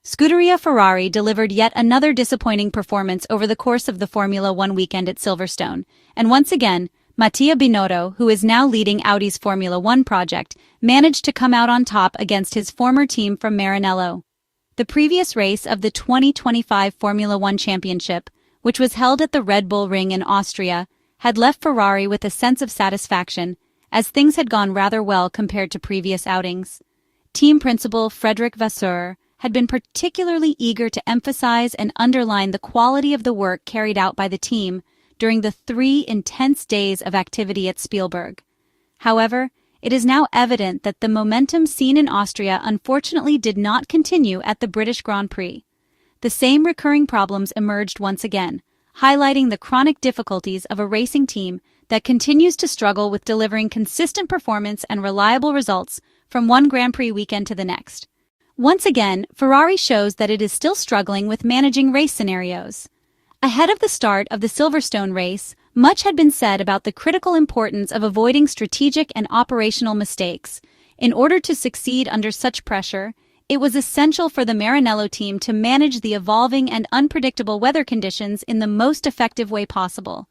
Scuderia Ferrari delivered yet another disappointing performance over the course of the Formula One weekend at Silverstone, and once again, Mattia Binotto, who is now leading Audi's Formula One project, managed to come out on top against his former team from Maranello. The previous race of the 2025 Formula One Championship, which was held at the Red Bull Ring in Austria, had left Ferrari with a sense of satisfaction, as things had gone rather well compared to previous outings. Team Principal Frédéric Vasseur had been particularly eager to emphasize and underline the quality of the work carried out by the team during the 3 intense days of activity at Spielberg. However, it is now evident that the momentum seen in Austria unfortunately did not continue at the British Grand Prix. The same recurring problems emerged once again, highlighting the chronic difficulties of a racing team that continues to struggle with delivering consistent performance and reliable results from one Grand Prix weekend to the next. Once again, Ferrari shows that it is still struggling with managing race scenarios. Ahead of the start of the Silverstone race, much had been said about the critical importance of avoiding strategic and operational mistakes. In order to succeed under such pressure, it was essential for the Maranello team to manage the evolving and unpredictable weather conditions in the most effective way possible.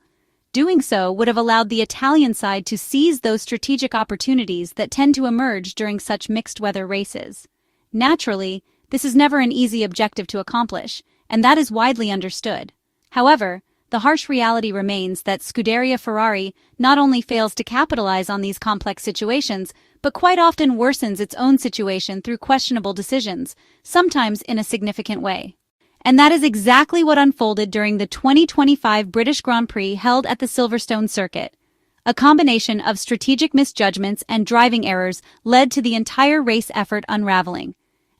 Doing so would have allowed the Italian side to seize those strategic opportunities that tend to emerge during such mixed weather races. Naturally, this is never an easy objective to accomplish, and that is widely understood. However, the harsh reality remains that Scuderia Ferrari not only fails to capitalize on these complex situations, but quite often worsens its own situation through questionable decisions, sometimes in a significant way. And that is exactly what unfolded during the 2025 British Grand Prix held at the Silverstone circuit. A combination of strategic misjudgments and driving errors led to the entire race effort unraveling.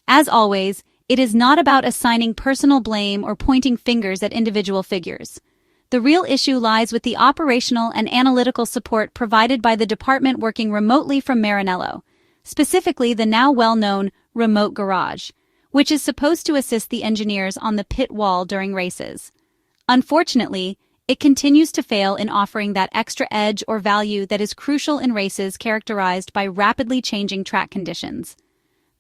As always, it is not about assigning personal blame or pointing fingers at individual figures. The real issue lies with the operational and analytical support provided by the department working remotely from Maranello, specifically the now well-known remote garage, which is supposed to assist the engineers on the pit wall during races. Unfortunately, it continues to fail in offering that extra edge or value that is crucial in races characterized by rapidly changing track conditions.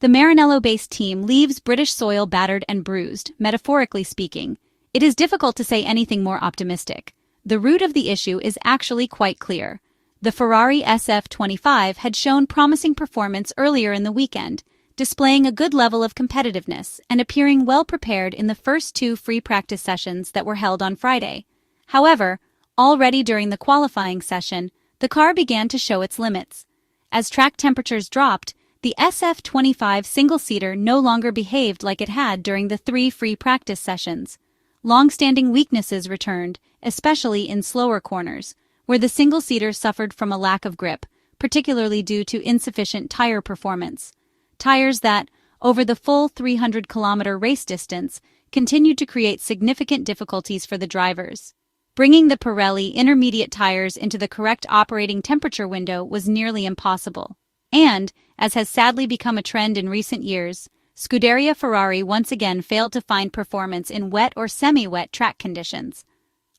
The Maranello-based team leaves British soil battered and bruised, metaphorically speaking. It is difficult to say anything more optimistic. The root of the issue is actually quite clear. The Ferrari SF25 had shown promising performance earlier in the weekend, displaying a good level of competitiveness and appearing well prepared in the first 2 free practice sessions that were held on Friday. However, already during the qualifying session, the car began to show its limits. As track temperatures dropped, the SF25 single-seater no longer behaved like it had during the 3 free practice sessions. Long-standing weaknesses returned, especially in slower corners, where the single-seater suffered from a lack of grip, particularly due to insufficient tire performance. Tires that, over the full 300-kilometer race distance, continued to create significant difficulties for the drivers. Bringing the Pirelli intermediate tires into the correct operating temperature window was nearly impossible. And, as has sadly become a trend in recent years, Scuderia Ferrari once again failed to find performance in wet or semi-wet track conditions.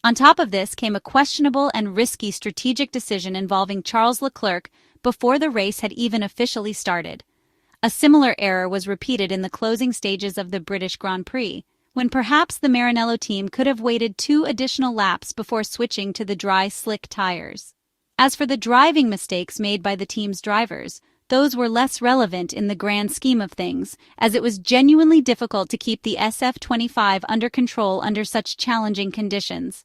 On top of this came a questionable and risky strategic decision involving Charles Leclerc before the race had even officially started. A similar error was repeated in the closing stages of the British Grand Prix, when perhaps the Maranello team could have waited 2 additional laps before switching to the dry, slick tires. As for the driving mistakes made by the team's drivers, those were less relevant in the grand scheme of things, as it was genuinely difficult to keep the SF25 under control under such challenging conditions.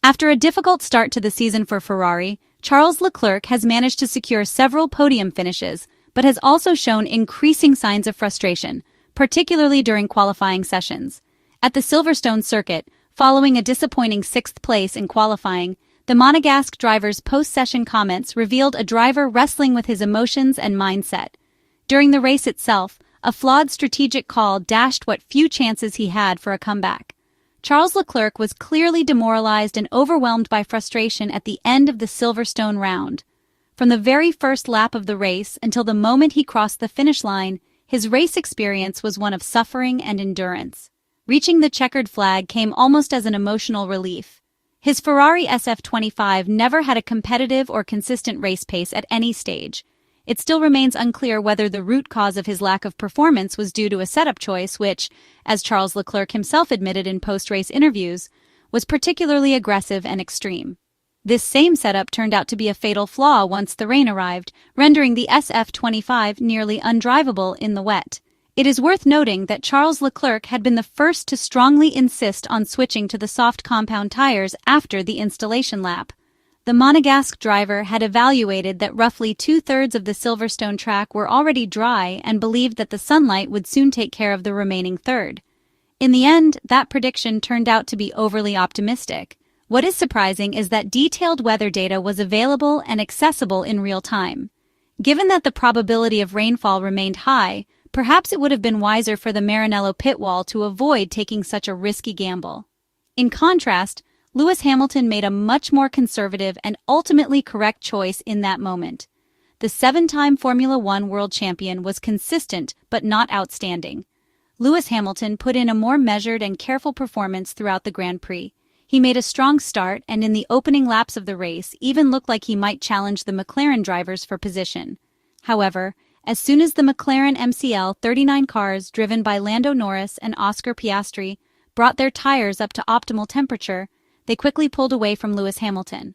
After a difficult start to the season for Ferrari, Charles Leclerc has managed to secure several podium finishes, but has also shown increasing signs of frustration, particularly during qualifying sessions. At the Silverstone circuit, following a disappointing 6th place in qualifying, the Monegasque driver's post-session comments revealed a driver wrestling with his emotions and mindset. During the race itself, a flawed strategic call dashed what few chances he had for a comeback. Charles Leclerc was clearly demoralized and overwhelmed by frustration at the end of the Silverstone round. From the very first lap of the race until the moment he crossed the finish line, his race experience was one of suffering and endurance. Reaching the checkered flag came almost as an emotional relief. His Ferrari SF25 never had a competitive or consistent race pace at any stage. It still remains unclear whether the root cause of his lack of performance was due to a setup choice which, as Charles Leclerc himself admitted in post-race interviews, was particularly aggressive and extreme. This same setup turned out to be a fatal flaw once the rain arrived, rendering the SF25 nearly undrivable in the wet. It is worth noting that Charles Leclerc had been the first to strongly insist on switching to the soft compound tires after the installation lap. The Monegasque driver had evaluated that roughly two-thirds of the Silverstone track were already dry and believed that the sunlight would soon take care of the remaining third. In the end, that prediction turned out to be overly optimistic. What is surprising is that detailed weather data was available and accessible in real time. Given that the probability of rainfall remained high, perhaps it would have been wiser for the Maranello pit wall to avoid taking such a risky gamble. In contrast, Lewis Hamilton made a much more conservative and ultimately correct choice in that moment. The seven-time Formula One world champion was consistent but not outstanding. Lewis Hamilton put in a more measured and careful performance throughout the Grand Prix. He made a strong start and in the opening laps of the race even looked like he might challenge the McLaren drivers for position. However, as soon as the McLaren MCL 39 cars driven by Lando Norris and Oscar Piastri brought their tires up to optimal temperature, they quickly pulled away from Lewis Hamilton.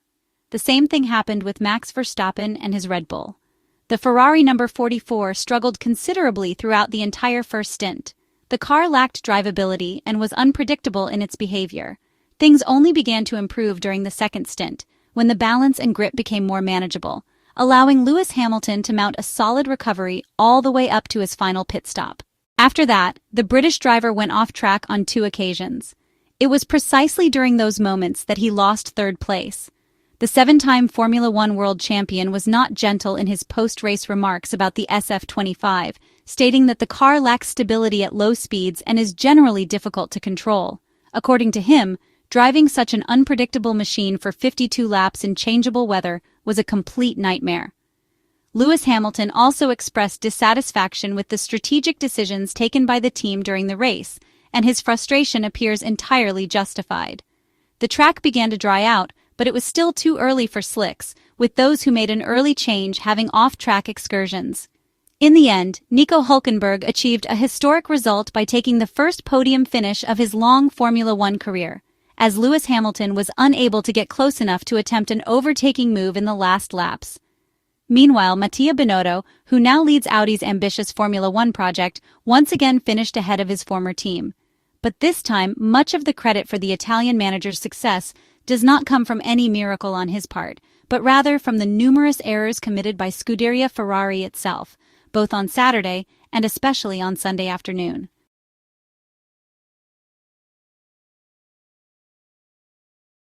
The same thing happened with Max Verstappen and his Red Bull. The Ferrari number 44 struggled considerably throughout the entire first stint. The car lacked drivability and was unpredictable in its behavior. Things only began to improve during the second stint, when the balance and grip became more manageable, allowing Lewis Hamilton to mount a solid recovery all the way up to his final pit stop. After that, the British driver went off track on 2 occasions. It was precisely during those moments that he lost third place. The seven-time Formula One world champion was not gentle in his post-race remarks about the SF25, stating that the car lacks stability at low speeds and is generally difficult to control. According to him, driving such an unpredictable machine for 52 laps in changeable weather was a complete nightmare. Lewis Hamilton also expressed dissatisfaction with the strategic decisions taken by the team during the race, and his frustration appears entirely justified. The track began to dry out, but it was still too early for slicks, with those who made an early change having off-track excursions. In the end, Nico Hülkenberg achieved a historic result by taking the first podium finish of his long Formula One career, as Lewis Hamilton was unable to get close enough to attempt an overtaking move in the last laps. Meanwhile, Mattia Binotto, who now leads Audi's ambitious Formula One project, once again finished ahead of his former team. But this time, much of the credit for the Italian manager's success does not come from any miracle on his part, but rather from the numerous errors committed by Scuderia Ferrari itself, both on Saturday and especially on Sunday afternoon.